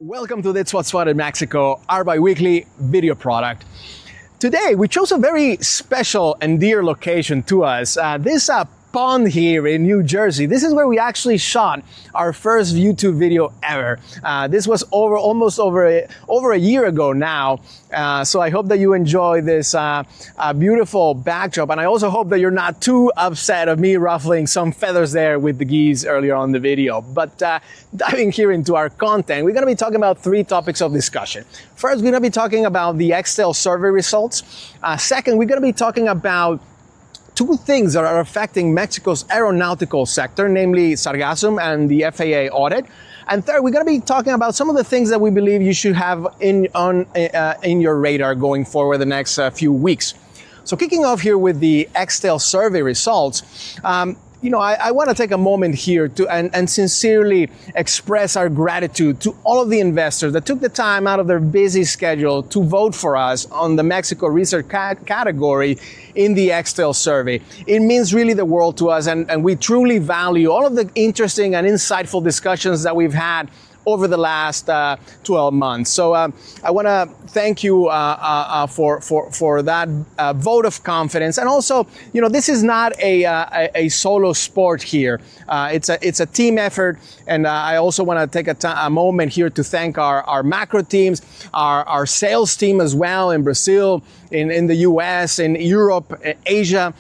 Welcome to That's What's Fun in Mexico, our bi-weekly video product. Today, we chose a very special and dear location to us. This pond here in New Jersey. This is where we actually shot our first YouTube video ever. This was almost over a year ago now. So I hope that you enjoy this beautiful backdrop, and I also hope that you're not too upset of me ruffling some feathers there with the geese earlier on the video. But diving here into our content, we're going to be talking about three topics of discussion. First, we're going to be talking about the Extel survey results. Second, we're going to be talking about two things that are affecting Mexico's aeronautical sector, namely Sargassum and the FAA audit. And third, we're going to be talking about some of the things that we believe you should have in your radar going forward the next few weeks. So kicking off here with the Extel survey results, I want to take a moment here to and sincerely express our gratitude to all of the investors that took the time out of their busy schedule to vote for us on the Mexico research category in the Extel survey. It means really the world to us, and we truly value all of the interesting and insightful discussions that we've had over the last 12 months. So I want to thank you for that vote of confidence. And also, this is not a solo sport here. It's a team effort. And I also want to take a moment here to thank our macro teams, our sales team as well in Brazil, in the US, in Europe, Asia,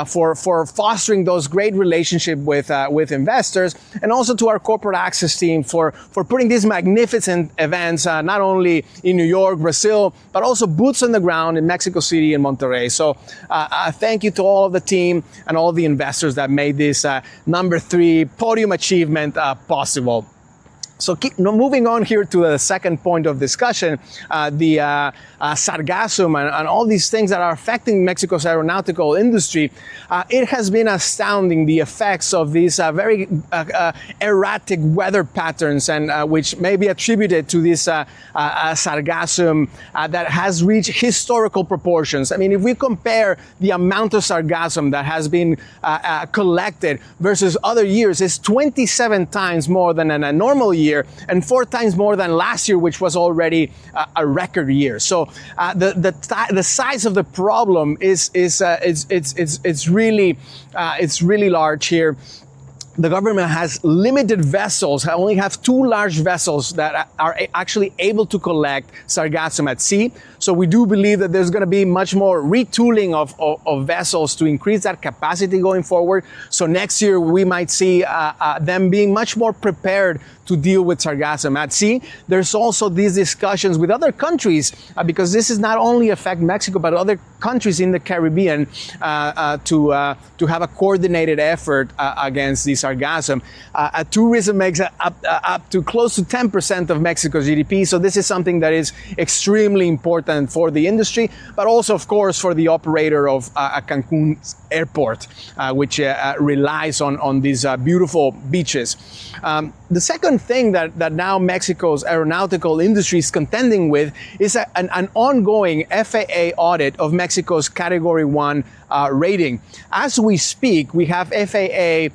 for fostering those great relationships with investors, and also to our corporate access team for putting these magnificent events, not only in New York, Brazil, but also boots on the ground in Mexico City and Monterrey. So thank you to all of the team and all of the investors that made this number 3 podium achievement possible. So moving on here to the second point of discussion, the Sargassum and all these things that are affecting Mexico's aeronautical industry, it has been astounding, the effects of these very erratic weather patterns, and which may be attributed to this Sargassum that has reached historical proportions. I mean, if we compare the amount of Sargassum that has been collected versus other years, it's 27 times more than in a normal year, and 4 times more than last year, which was already a record year. So the size of the problem is really large here. The government has limited vessels. I only have 2 large vessels that are actually able to collect Sargassum at sea. So we do believe that there's going to be much more retooling of vessels to increase that capacity going forward. So next year we might see them being much more prepared to deal with Sargassum at sea. There's also these discussions with other countries because this is not only affect Mexico, but other countries in the Caribbean to have a coordinated effort against the Sargassum. Tourism makes up to close to 10% of Mexico's GDP. So this is something that is extremely important for the industry, but also, of course, for the operator of Cancun airport, which relies on these beautiful beaches. The second thing that now Mexico's aeronautical industry is contending with is an ongoing FAA audit of Mexico's Category 1 rating. As we speak, we have FAA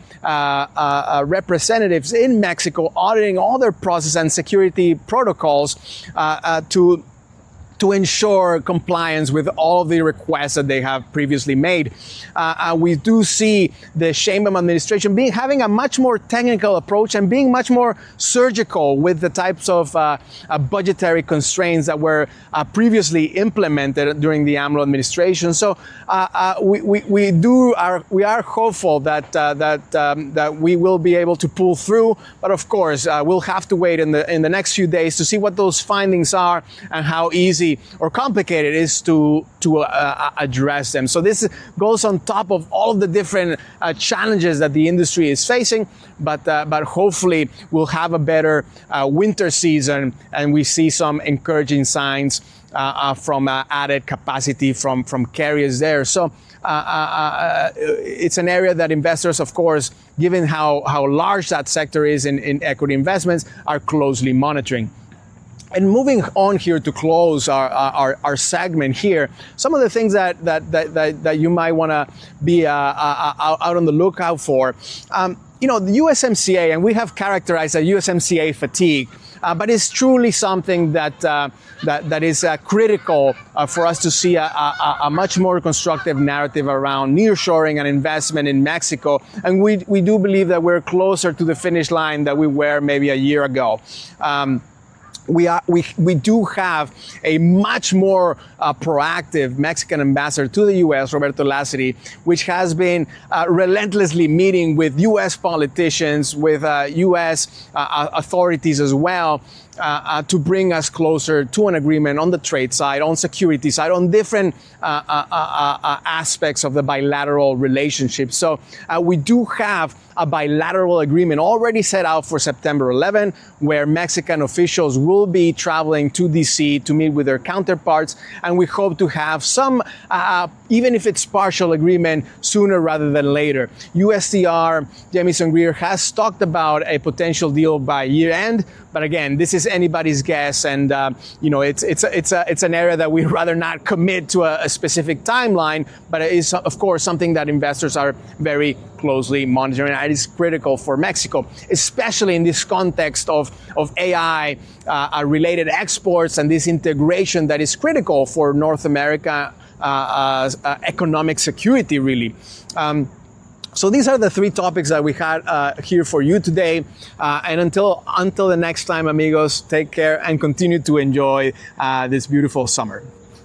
representatives in Mexico auditing all their process and security protocols to ensure compliance with all of the requests that they have previously made. We do see the Sheinbaum administration having a much more technical approach and being much more surgical with the types of budgetary constraints that were previously implemented during the AMLO administration. So we are hopeful that we will be able to pull through, but of course we'll have to wait in the next few days to see what those findings are and how easy or complicated it is to address them. So this goes on top of all of the different challenges that the industry is facing, but hopefully we'll have a better winter season, and we see some encouraging signs from added capacity from carriers there. So it's an area that investors, of course, given how large that sector is in equity investments, are closely monitoring. And moving on here to close our segment here, some of the things that you might want to be out on the lookout for. The USMCA, and we have characterized a USMCA fatigue, but it's truly something that is critical for us to see a much more constructive narrative around nearshoring and investment in Mexico. And we do believe that we're closer to the finish line than we were maybe a year ago. We do have a much more proactive Mexican ambassador to the U.S., Roberto Lassity, which has been relentlessly meeting with U.S. politicians, with U.S. Authorities as well, to bring us closer to an agreement on the trade side, on security side, on different aspects of the bilateral relationship. So we do have a bilateral agreement already set out for September 11, where Mexican officials will be traveling to DC to meet with their counterparts, and we hope to have some, even if it's partial agreement, sooner rather than later. USTR, Jamison Greer, has talked about a potential deal by year end, but again, this is anybody's guess, and it's an area that we'd rather not commit to a specific timeline, but it is of course something that investors are very closely monitoring, and it is critical for Mexico, especially in this context of AI related exports and this integration that is critical for North America economic security, really. So these are the three topics that we had here for you today. And until the next time, amigos, take care and continue to enjoy this beautiful summer.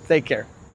Take care.